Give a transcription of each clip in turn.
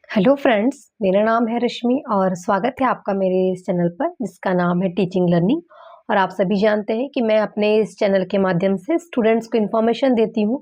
Hello friends, मेरा नाम है रश्मि और स्वागत है आपका मेरे इस चैनल पर जिसका नाम है टीचिंग लर्निंग। और आप सभी जानते हैं कि मैं अपने इस चैनल के माध्यम से स्टूडेंट्स को इन्फॉर्मेशन देती हूँ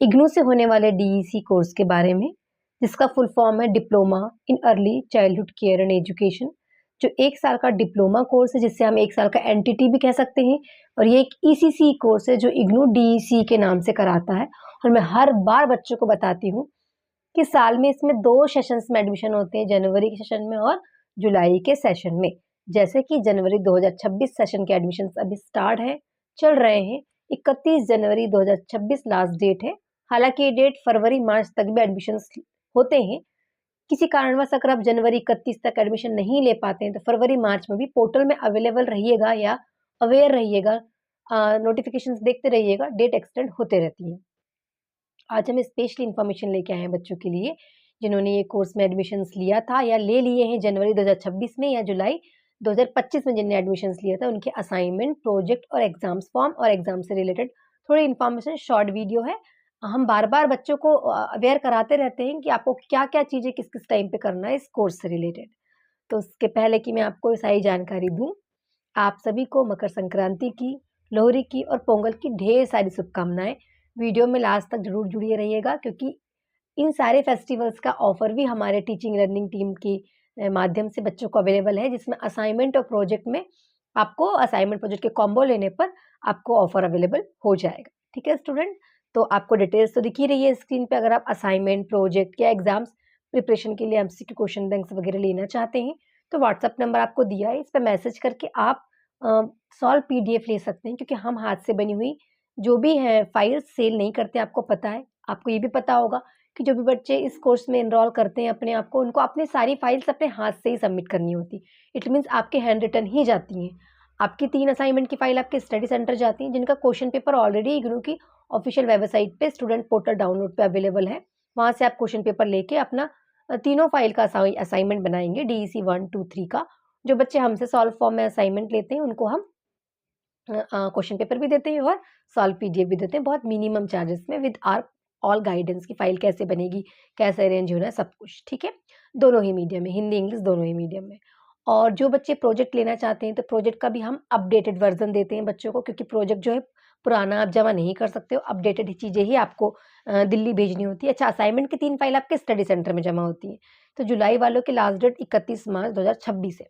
इग्नू से होने वाले डीईसी कोर्स के बारे में, जिसका फुल फॉर्म है diploma in early childhood care and education, जो 1 साल का डिप्लोमा कोर्स है जिससे हम 1 साल का एनटीटी भी कह सकते हैं। और ये एक ईसीसी कोर्स है जो इग्नू डीईसी के नाम से कराता है। और मैं हर बार बच्चों को बताती हूँ कि साल में इसमें 2 सेशंस में एडमिशन होते हैं, जनवरी के सेशन में और जुलाई के सेशन में। जैसे कि जनवरी 2026 सेशन के एडमिशन्स अभी स्टार्ट हैं, चल रहे हैं। 31 जनवरी 2026 लास्ट डेट है। हालाँकि ये डेट फरवरी-मार्च तक भी एडमिशन्स होते हैं। किसी कारणवश अगर आप जनवरी 31 तक एडमिशन नहीं ले पाते हैं, तो फरवरी-मार्च में भी पोर्टल में अवेलेबल रहिएगा या अवेयर रहिएगा, नोटिफ़िकेशंस देखते रहिएगा, डेट एक्सटेंड होते रहती हैं। आज हम स्पेशल इन्फॉर्मेशन लेके आए हैं बच्चों के लिए, जिन्होंने ये कोर्स में एडमिशन्स लिया था या ले लिए हैं जनवरी 2026 में या जुलाई 2025 में जिनने एडमिशन्स लिया था, उनके असाइनमेंट, प्रोजेक्ट और एग्ज़ाम्स फॉर्म और एग्ज़ाम से रिलेटेड थोड़ी इन्फॉर्मेशन शॉर्ट वीडियो है। हम बार-बार बच्चों को अवेयर कराते रहते हैं कि आपको क्या-क्या चीज़ें किस-किस टाइम पे करना है इस कोर्स से रिलेटेड। तो उसके पहले कि मैं आपको सारी जानकारी दूँ, आप सभी को मकर संक्रांति की, लोहरी की और पोंगल की ढेर सारी शुभकामनाएँ। वीडियो में लास्ट तक ज़रूर जुड़े रहिएगा, क्योंकि इन सारे फेस्टिवल्स का ऑफ़र भी हमारे टीचिंग लर्निंग टीम की माध्यम से बच्चों को अवेलेबल है, जिसमें असाइनमेंट और प्रोजेक्ट में आपको असाइनमेंट प्रोजेक्ट के कॉम्बो लेने पर आपको ऑफ़र अवेलेबल हो जाएगा। ठीक है स्टूडेंट? तो आपको डिटेल्स तो दिख ही रही है स्क्रीन पे। अगर आप असाइनमेंट, प्रोजेक्ट या एग्ज़ाम्स प्रिपरेशन के लिए एमसीक्यू क्वेश्चन बैंक्स वगैरह लेना चाहते हैं, तो व्हाट्सएप नंबर आपको दिया है, इस पे मैसेज करके आप सॉल्व पीडीएफ ले सकते हैं, क्योंकि हम हाथ से बनी हुई जो भी है फाइल्स सेल नहीं करते, आपको पता है। आपको ये भी पता होगा कि जो भी बच्चे इस कोर्स में एनरोल करते हैं अपने आप को, उनको अपनी सारी फाइल्स अपने हाथ से ही सबमिट करनी होती। इट मीन्स आपके हैंड रिटन ही जाती हैं। आपकी 3 असाइनमेंट की फाइल आपके स्टडी सेंटर जाती हैं, जिनका क्वेश्चन पेपर ऑलरेडी इग्नू की ऑफिशियल वेबसाइट पे स्टूडेंट पोर्टल डाउनलोड पे अवेलेबल है। वहाँ से आप क्वेश्चन पेपर लेके अपना तीनों फाइल का असाइनमेंट बनाएँगे, डीईसी 1, 2, 3 का। जो बच्चे हमसे सॉल्व फॉर्म में असाइनमेंट लेते हैं, उनको हम क्वेश्चन पेपर भी देते हैं और सॉल्व पीडीएफ भी देते हैं, बहुत मिनिमम चार्जेस में, विद आर ऑल गाइडेंस की फाइल कैसे बनेगी, कैसे अरेंज होना है, सब कुछ, ठीक है? दोनों ही मीडियम में, हिंदी, इंग्लिश दोनों ही मीडियम में। और जो बच्चे प्रोजेक्ट लेना चाहते हैं, तो प्रोजेक्ट का भी हम अपडेटेड वर्ज़न देते हैं बच्चों को, क्योंकि प्रोजेक्ट जो है पुराना आप जमा नहीं कर सकते हो, अपडेटेड ही चीज़ें ही आपको दिल्ली भेजनी होती है। अच्छा, असाइनमेंट की 3 फाइल आपके स्टडी सेंटर में जमा होती हैं। तो जुलाई वालों की लास्ट डेट 31 मार्च 2026 है।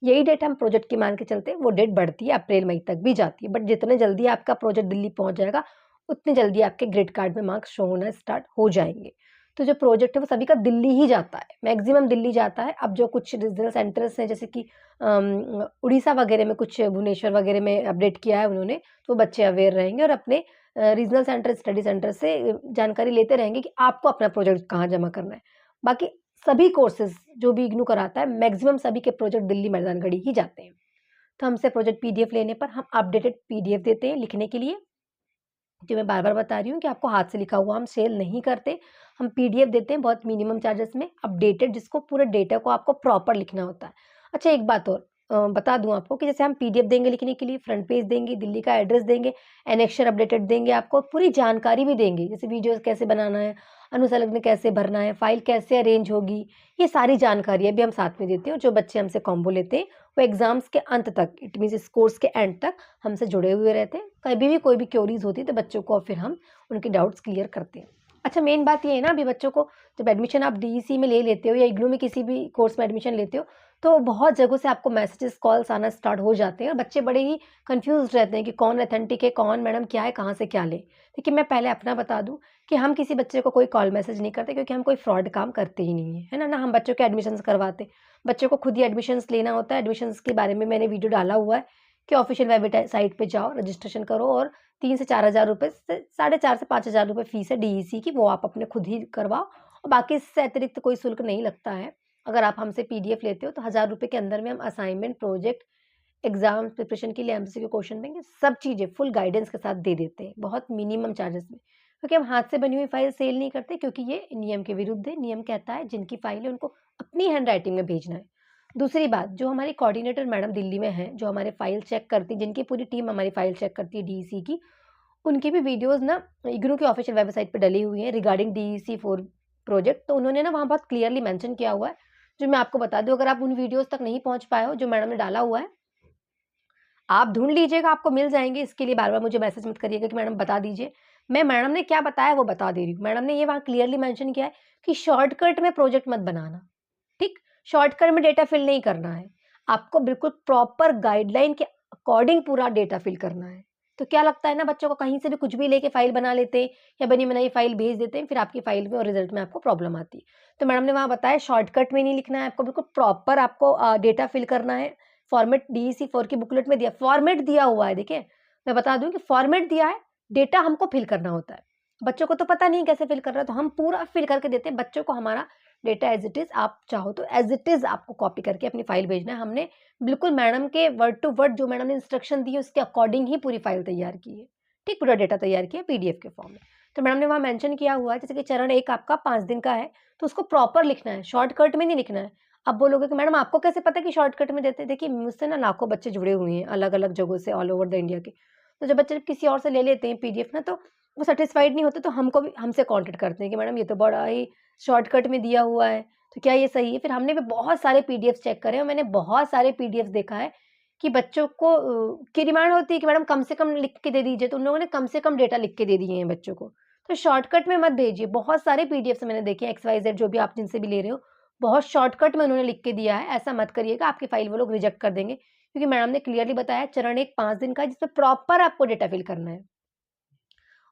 यही डेट हम प्रोजेक्ट की मान के चलते हैं, वो डेट बढ़ती है, अप्रैल मई तक भी जाती है। बट जितने जल्दी आपका प्रोजेक्ट दिल्ली पहुँच जाएगा, उतनी जल्दी आपके ग्रेड कार्ड में मार्क्स शो होना स्टार्ट हो जाएँगे। तो जो प्रोजेक्ट है वो सभी का दिल्ली ही जाता है, मैक्सिमम दिल्ली जाता है। अब जो कुछ रीजनल सेंटर्स हैं, जैसे कि उड़ीसा वगैरह में, कुछ भुवनेश्वर वगैरह में अपडेट किया है उन्होंने, तो बच्चे अवेयर रहेंगे और अपने रीजनल सेंटर, स्टडी सेंटर से जानकारी लेते रहेंगे कि आपको अपना प्रोजेक्ट कहाँ जमा करना है। बाकी सभी कोर्सेज़ जो भी इग्नू कराता है, मैक्सिमम सभी के प्रोजेक्ट दिल्ली मैदानगढ़ी ही जाते हैं। तो हमसे प्रोजेक्ट पीडीएफ लेने पर हम अपडेटेड पीडीएफ देते हैं लिखने के लिए। जो मैं बार-बार बता रही हूँ कि आपको हाथ से लिखा हुआ हम सेल नहीं करते, हम पीडीएफ देते हैं बहुत मिनिमम चार्जेस में, अपडेटेड, जिसको पूरे डेटा को आपको प्रॉपर लिखना होता है। अच्छा, एक बात और बता दूँ आपको कि जैसे हम पीडीएफ देंगे लिखने के लिए, फ्रंट पेज देंगे, दिल्ली का एड्रेस देंगे, एनेक्स्चर अपडेटेड देंगे, आपको पूरी जानकारी भी देंगे, जैसे वीडियोज़ कैसे बनाना है, अनुसंलग्न कैसे भरना है, फाइल कैसे अरेंज होगी, ये सारी जानकारियाँ भी हम साथ में देते हैं। और जो बच्चे हमसे कॉम्बो लेते हैं, वो एग्ज़ाम्स के अंत तक, इट मीन्स इस कोर्स के एंड तक हमसे जुड़े हुए रहते हैं। कभी भी कोई भी क्वेरीज़ होती है, तो बच्चों को फिर हम उनके डाउट्स क्लियर करते हैं। अच्छा, मेन बात ये है ना, अभी बच्चों को जब एडमिशन आप डीईसी में ले लेते हो या इग्नू में किसी भी कोर्स में एडमिशन लेते हो, तो बहुत जगहों से आपको मैसेजेस, कॉल्स आना स्टार्ट हो जाते हैं और बच्चे बड़े ही कन्फ्यूज़्ड रहते हैं कि कौन ऑथेंटिक है, कौन मैडम क्या है, कहाँ से क्या लें? देखिए, मैं पहले अपना बता दूँ कि हम किसी बच्चे को कोई कॉल मैसेज नहीं करते, क्योंकि हम कोई फ्रॉड काम करते ही नहीं हैं, है ना? ना हम बच्चों के एडमिशन्स करवाते। बच्चों को खुद ही एडमिशन्स लेना होता है। एडमिशन्स के बारे में मैंने वीडियो डाला हुआ है कि ऑफिशियल साइट पे जाओ, रजिस्ट्रेशन करो और 3 से 4,000 रुपए से 4,500 से 5,000 रुपए फीस है डीईसी की, वो आप अपने खुद ही करवाओ और बाकी इससे अतिरिक्त कोई शुल्क नहीं लगता है। अगर आप हमसे पीडीएफ लेते हो, तो 1,000 रुपए के अंदर में हम असाइनमेंट, प्रोजेक्ट, एग्ज़ाम प्रिपरेशन के लिए एमसीक्यू क्वेश्चन देंगे, सब चीज़ें फुल गाइडेंस के साथ दे देते हैं, बहुत मिनिमम चार्जेस में। क्योंकि हम हाथ से बनी हुई फाइल सेल नहीं करते, क्योंकि ये नियम के विरुद्ध है। नियम कहता है जिनकी फाइल है उनको अपनी हैंडराइटिंग में भेजना है। दूसरी बात, जो हमारी कोऑर्डिनेटर मैडम दिल्ली में हैं, जो हमारे फाइल चेक करती, जिनकी पूरी टीम हमारी फाइल चेक करती है डीईसी की, उनकी भी वीडियोज़ ना इग्नू की ऑफिशियल वेबसाइट पे डली हुई हैं रिगार्डिंग डीईसी 4 प्रोजेक्ट, तो उन्होंने ना वहाँ बहुत क्लियरली मेंशन किया हुआ है, जो मैं आपको बता दूँ। अगर आप उन वीडियोज़ तक नहीं पहुँच पाए हो, जो मैडम ने डाला हुआ है, आप ढूँढ लीजिएगा, आपको मिल जाएँगे। इसके लिए बार-बार मुझे मैसेज मत करिएगा कि मैडम बता दीजिए। मैं मैडम ने क्या बताया वो बता दे रही हूँ। मैडम ने ये वहाँ क्लियरली मेंशन किया है कि शॉर्टकट में प्रोजेक्ट मत बनाना, ठीक? शॉर्टकट में डेटा फिल नहीं करना है। आपको बिल्कुल प्रॉपर गाइडलाइन के अकॉर्डिंग पूरा डेटा फिल करना है। तो क्या लगता है ना, बच्चों को कहीं से भी कुछ भी लेके फाइल बना लेते हैं या बनी-बनाई फाइल भेज देते हैं, फिर आपकी फाइल में और रिजल्ट में आपको प्रॉब्लम आती है। तो मैडम ने वहाँ बताया शॉर्टकट में नहीं लिखना है आपको, बिल्कुल प्रॉपर आपको डेटा फिल करना है। फॉर्मेट डीईसी 4 की बुकलेट में दिया, फॉर्मेट दिया हुआ है, देखिए, मैं बता दूँ कि फॉर्मेट दिया है, डेटा हमको फिल करना होता है। बच्चों को तो पता नहीं कैसे फिल करना है, तो हम पूरा फिल करके देते हैं। बच्चों को हमारा डेटा एज़ इट इज़, आप चाहो तो एज़ इट इज़ आपको कॉपी करके अपनी फाइल भेजना है। हमने बिल्कुल मैडम के वर्ड टू वर्ड जो मैडम ने इंस्ट्रक्शन दी है उसके अकॉर्डिंग ही पूरी फाइल तैयार की है। ठीक, पूरा डेटा तैयार किया पीडीएफ के फॉर्म में। तो मैडम ने वहाँ मेंशन किया हुआ है, जैसे कि चरण 1 आपका 5 दिन का है, तो उसको प्रॉपर लिखना है, शॉर्टकट में नहीं लिखना है। अब बोलोगे कि मैडम आपको कैसे पता कि शॉर्टकट में देते हैं? देखिए, मुझसे ना लाखों बच्चे जुड़े हुए हैं अलग-अलग जगहों से, ऑल ओवर द इंडिया के। तो जब बच्चे किसी और से ले लेते हैं पीडीएफ ना, तो वो सैटिस्फाइड नहीं होते, तो हमको भी हमसे कॉन्टैक्ट करते हैं कि मैडम ये तो बड़ा ही शॉर्टकट में दिया हुआ है, तो क्या ये सही है? फिर हमने भी बहुत सारे पीडीएफ चेक करे और मैंने बहुत सारे पीडीएफ देखा है कि बच्चों को की डिमांड होती है कि मैडम कम से कम लिख के दे दीजिए, तो उन लोगों ने कम से कम डेटा लिख के दे दिए हैं बच्चों को। तो शॉर्टकट में मत भेजिए। बहुत सारे पीडीएफ्स मैंने देखे हैं, एक्स वाई ज़ेड जो भी आप जिनसे भी ले रहे हो, बहुत शॉर्टकट में उन्होंने लिख के दिया है। ऐसा मत करिएगा, आपकी फाइल वो लोग रिजेक्ट कर देंगे, क्योंकि मैडम ने क्लियरली बताया चरण 1 5 दिन का है, जिसमें प्रॉपर आपको डेटा फिल करना है।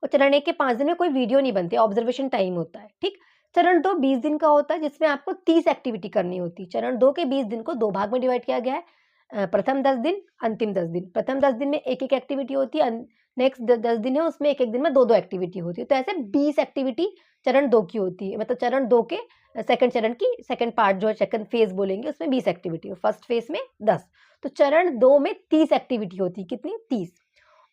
और चरण 1 के 5 दिन में कोई वीडियो नहीं बनती, ऑब्जर्वेशन टाइम होता है, ठीक? चरण 2 20 दिन का होता है, जिसमें आपको 30 एक्टिविटी करनी होती है। चरण 2 के 20 दिन को 2 भाग में डिवाइड किया गया है। प्रथम 10 दिन, अंतिम 10 दिन। प्रथम 10 दिन में 1-1 एक्टिविटी होती है, नेक्स्ट 10 दिन है, उसमें 1-1 दिन में 2-2 एक्टिविटी होती है। तो ऐसे 20 एक्टिविटी चरण 2 की होती है। मतलब चरण 2 के सेकंड चरण की सेकंड पार्ट जो है, सेकंड फेज़ बोलेंगे, उसमें 20 एक्टिविटी और फर्स्ट फेज़ में 10। तो चरण 2 में 30 एक्टिविटी होती है, कितनी? 30।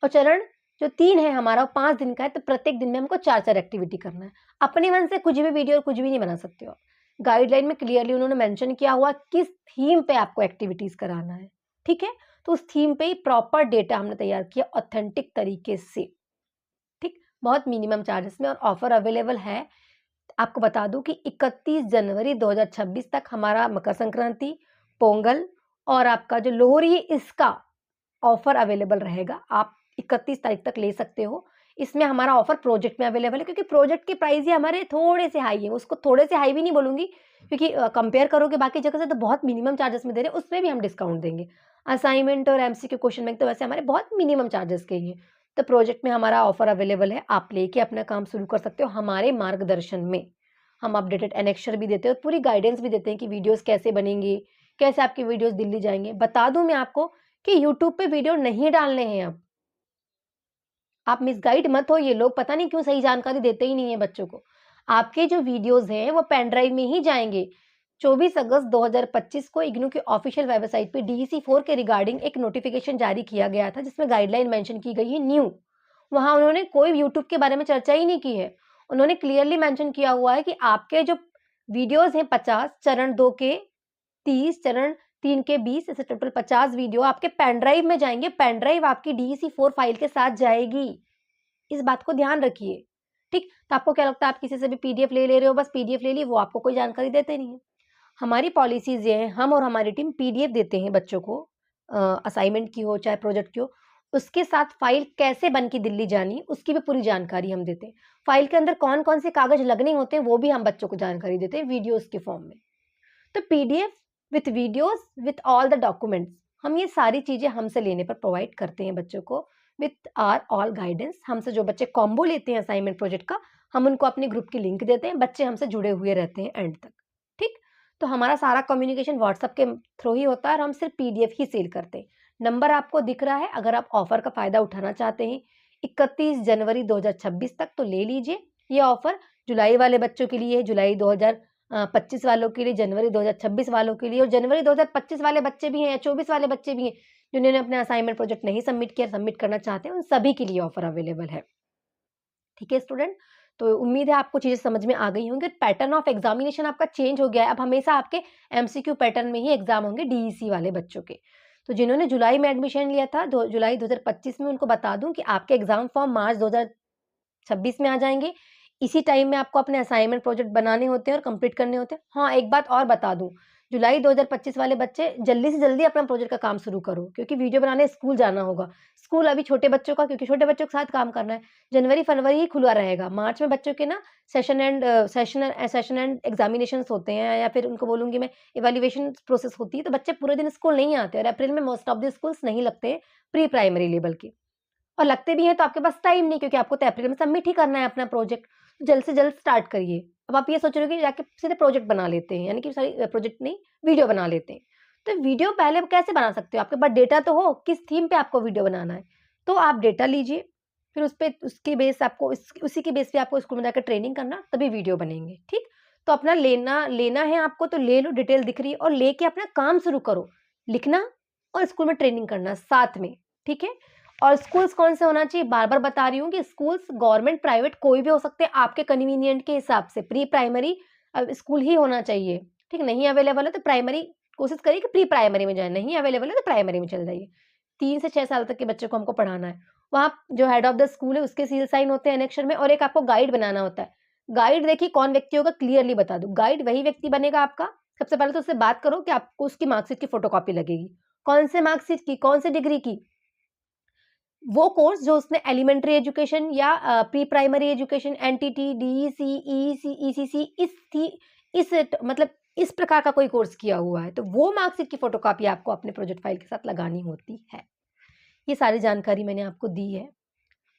और चरण जो 3 है हमारा, वो 5 दिन का है, तो प्रत्येक दिन में हमको 4-4 एक्टिविटी करना है। अपने मन से कुछ भी वीडियो और कुछ भी नहीं बना सकते हो आप। गाइडलाइन में क्लियरली उन्होंने मेंशन किया हुआ किस थीम पे आपको एक्टिविटीज़ कराना है, ठीक है? तो उस थीम पे ही प्रॉपर डेटा हमने तैयार किया ऑथेंटिक तरीके से, ठीक? बहुत मिनिमम चार्जेस में और ऑफर अवेलेबल है। आपको बता दूँ कि 31 जनवरी 2026 तक हमारा मकर संक्रांति, पोंगल और आपका जो लोहरी है, इसका ऑफर अवेलेबल रहेगा। आप 31 तारीख तक ले सकते हो। इसमें हमारा ऑफर प्रोजेक्ट में अवेलेबल है, क्योंकि प्रोजेक्ट के प्राइस ही हमारे थोड़े से हाई हैं। उसको थोड़े से हाई भी नहीं बोलूँगी, क्योंकि कंपेयर करोगे बाकी जगह से तो बहुत मिनिमम चार्जेस में दे रहे हैं, उसमें भी हम डिस्काउंट देंगे। असाइनमेंट और एमसीक्यू क्वेश्चन बैंक तो वैसे हमारे बहुत मिनिमम चार्जेस के ही हैं। तो प्रोजेक्ट में हमारा ऑफर अवेलेबल है, आप लेके अपना काम शुरू कर सकते हो हमारे मार्गदर्शन में। हम अपडेटेड एनेक्स्चर भी देते हैं और पूरी गाइडेंस भी देते हैं कि वीडियोज़ कैसे बनेंगे, कैसे आपकी वीडियोज़ दिल्ली जाएँगे। बता दूँ मैं आपको कि यूट्यूब पे वीडियो नहीं डालने हैं अब। आप मिसगाइड मत होइए, लोग पता नहीं क्यों सही जानकारी देते ही नहीं है बच्चों को। आपके जो वीडियोज़ हैं वो पेन ड्राइव में ही जाएँगे। 24 अगस्त 2025 को इग्नू की ऑफिशियल वेबसाइट पे डीईसी 4 के रिगार्डिंग एक नोटिफिकेशन जारी किया गया था, जिसमें गाइडलाइन मेंशन की गई है न्यू। वहाँ उन्होंने कोई यूट्यूब के बारे में चर्चा ही नहीं की है। उन्होंने क्लियरली मेंशन किया हुआ है कि आपके जो वीडियोज़ हैं 50, चरण 2 के 30, चरण 3 के 20, ऐसे टोटल 50 वीडियो आपके पेन ड्राइव में जाएँगे। पेन ड्राइव आपकी डीईसी 4 फाइल के साथ जाएगी। इस बात को ध्यान रखिए, ठीक? तो आपको क्या लगता है, आप किसी से भी पीडीएफ ले रहे हो, बस पीडीएफ ले ली, वो आपको कोई जानकारी देते नहीं है। हमारी पॉलिसीज़ ये हैं, हम और हमारी टीम पीडीएफ देते हैं बच्चों को, असाइनमेंट की हो चाहे प्रोजेक्ट की हो, उसके साथ फाइल कैसे बन के दिल्ली जानी, उसकी भी पूरी जानकारी हम देते हैं। फाइल के अंदर कौन-कौन से कागज़ लगने होते हैं, वो भी हम बच्चों को जानकारी देते हैं वीडियोज़ के फॉर्म में। तो PDF with videos with all the documents, हम ये सारी चीज़ें हमसे लेने पर प्रोवाइड करते हैं बच्चों को विथ आर ऑल गाइडेंस। हमसे जो बच्चे कॉम्बो लेते हैं असाइनमेंट प्रोजेक्ट का, हम उनको अपने ग्रुप की लिंक देते हैं, बच्चे हमसे जुड़े हुए रहते हैं एंड तक, ठीक? तो हमारा सारा कम्युनिकेशन व्हाट्सएप के थ्रू ही होता है और हम सिर्फ पीडीएफ ही सेल करते हैं। नंबर आपको दिख रहा है, अगर आप ऑफर का फ़ायदा उठाना चाहते हैं 31 जनवरी 2026 तक, तो ले लीजिए। ये ऑफर जुलाई वाले बच्चों के लिए है, जुलाई 2025 वालों के लिए, जनवरी 2026 वालों के लिए, और जनवरी 2025 वाले बच्चे भी हैं या 24 वाले बच्चे भी हैं जिन्होंने अपना असाइनमेंट प्रोजेक्ट नहीं सबमिट किया, सबमिट करना चाहते हैं, उन सभी के लिए ऑफर अवेलेबल है। ठीक है स्टूडेंट, तो उम्मीद है आपको चीज़ें समझ में आ गई होंगी। पैटर्न ऑफ एग्जामिनेशन आपका चेंज हो गया है, अब हमेशा आपके एमसीक्यू पैटर्न में ही एग्जाम होंगे डीईसी वाले बच्चों के। तो जिन्होंने जुलाई में एडमिशन लिया था, जुलाई 2025 में, उनको बता दूं कि आपके एग्जाम फॉर्म मार्च 2026 में आ जाएंगे। इसी टाइम में आपको अपने असाइनमेंट प्रोजेक्ट बनाने होते हैं और कंप्लीट करने होते हैं। हाँ, एक बात और बता दूँ, जुलाई 2025 वाले बच्चे जल्दी से जल्दी अपना प्रोजेक्ट का काम शुरू करो, क्योंकि वीडियो बनाने स्कूल जाना होगा। स्कूल अभी छोटे बच्चों का, क्योंकि छोटे बच्चों के साथ काम करना है, जनवरी-फरवरी ही खुला रहेगा। मार्च में बच्चों के ना सेशन एंड एग्ज़ामिनेशंस होते हैं, या फिर उनको बोलूँगी मैं इवैल्यूएशन प्रोसेस होती है, तो बच्चे पूरे दिन स्कूल नहीं आते, और अप्रैल में मोस्ट ऑफ द स्कूल्स नहीं लगते हैं प्री प्राइमरी लेवल के। और लगते भी हैं तो आपके पास टाइम नहीं, क्योंकि आपको तो अप्रैल में सबमिट ही करना है अपना प्रोजेक्ट। तो जल्द से जल्द स्टार्ट करिए। अब आप ये सोच रहे हो कि जाके सीधे प्रोजेक्ट बना लेते हैं, यानी कि सॉरी प्रोजेक्ट नहीं, वीडियो बना लेते हैं। तो वीडियो पहले कैसे बना सकते हो? आपके पास डेटा तो हो, किस थीम पे आपको वीडियो बनाना है। तो आप डेटा लीजिए, फिर उसके बेस आपको उसी के बेस पे आपको स्कूल में जाकर ट्रेनिंग करना, तभी वीडियो बनेंगे, ठीक? तो अपना लेना लेना है आपको तो ले लो, डिटेल दिख रही है, और लेके अपना काम शुरू करो। लिखना और स्कूल में ट्रेनिंग करना साथ में, ठीक है? और स्कूल्स कौन से होना चाहिए, बार-बार बता रही हूँ कि स्कूल्स गवर्नमेंट, प्राइवेट कोई भी हो सकते हैं, आपके कन्वीनिएंट के हिसाब से। प्री प्राइमरी स्कूल ही होना चाहिए, ठीक? नहीं अवेलेबल है तो प्राइमरी कोशिश करिए कि प्री प्राइमरी में जाएँ, नहीं अवेलेबल है तो प्राइमरी में चले जाइए। 3 से 6 साल तक के बच्चों को हमको पढ़ाना है। वहाँ जो हेड ऑफ द स्कूल है उसके सील साइन होते हैं एनेक्शन में, और एक आपको गाइड बनाना होता है। गाइड देखिए कौन व्यक्ति होगा, क्लियरली बता दूँ। गाइड वही व्यक्ति बनेगा आपका, सबसे पहले तो उससे बात करो कि आपको उसकी मार्कशीट की फोटोकॉपी लगेगी। कौन से मार्कशीट की, कौन से डिग्री की? वो कोर्स जो उसने एलिमेंट्री एजुकेशन या pre primary education, NTT, DEC, EEC, ECC मतलब इस प्रकार का कोई कोर्स किया हुआ है, तो वो मार्कशीट की फोटोकॉपी आपको अपने प्रोजेक्ट फाइल के साथ लगानी होती है। ये सारी जानकारी मैंने आपको दी है,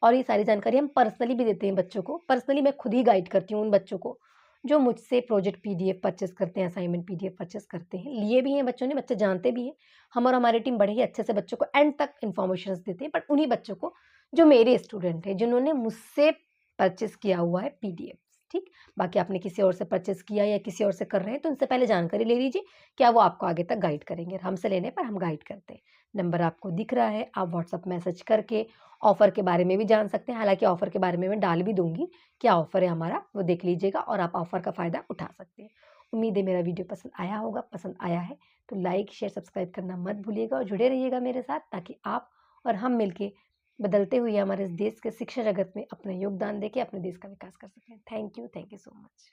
और ये सारी जानकारी हम पर्सनली भी देते हैं बच्चों को। पर्सनली मैं खुद ही गाइड करती हूँ उन बच्चों को, जो मुझसे प्रोजेक्ट पीडीएफ परचेज़ करते हैं, असाइनमेंट पीडीएफ परचेज़ करते हैं। लिए भी हैं बच्चों ने, बच्चे जानते भी हैं। हम और हमारी टीम बड़े ही अच्छे से बच्चों को एंड तक इन्फॉर्मेशंस देते हैं, बट उन्हीं बच्चों को जो मेरे स्टूडेंट हैं, जिन्होंने मुझसे परचेज़ किया हुआ है पीडीएफ्स, ठीक? बाकी आपने किसी और से परचेज़ किया या किसी और से कर रहे हैं, तो उनसे पहले जानकारी ले लीजिए, क्या वो आपको आगे तक गाइड करेंगे। हमसे लेने पर हम गाइड करते हैं। नंबर आपको दिख रहा है, आप व्हाट्सएप मैसेज करके ऑफ़र के बारे में भी जान सकते हैं। हालाँकि ऑफ़र के बारे में मैं डाल भी दूँगी, क्या ऑफ़र है हमारा, वो देख लीजिएगा और आप ऑफ़र का फ़ायदा उठा सकते हैं। उम्मीद है मेरा वीडियो पसंद आया होगा, पसंद आया है तो लाइक, शेयर, सब्सक्राइब करना मत भूलिएगा, और जुड़े रहिएगा मेरे साथ, ताकि आप और हम मिलके बदलते हुए हमारे इस देश के शिक्षा जगत में अपना योगदान देके अपने देश का विकास कर सकें। Thank you so much.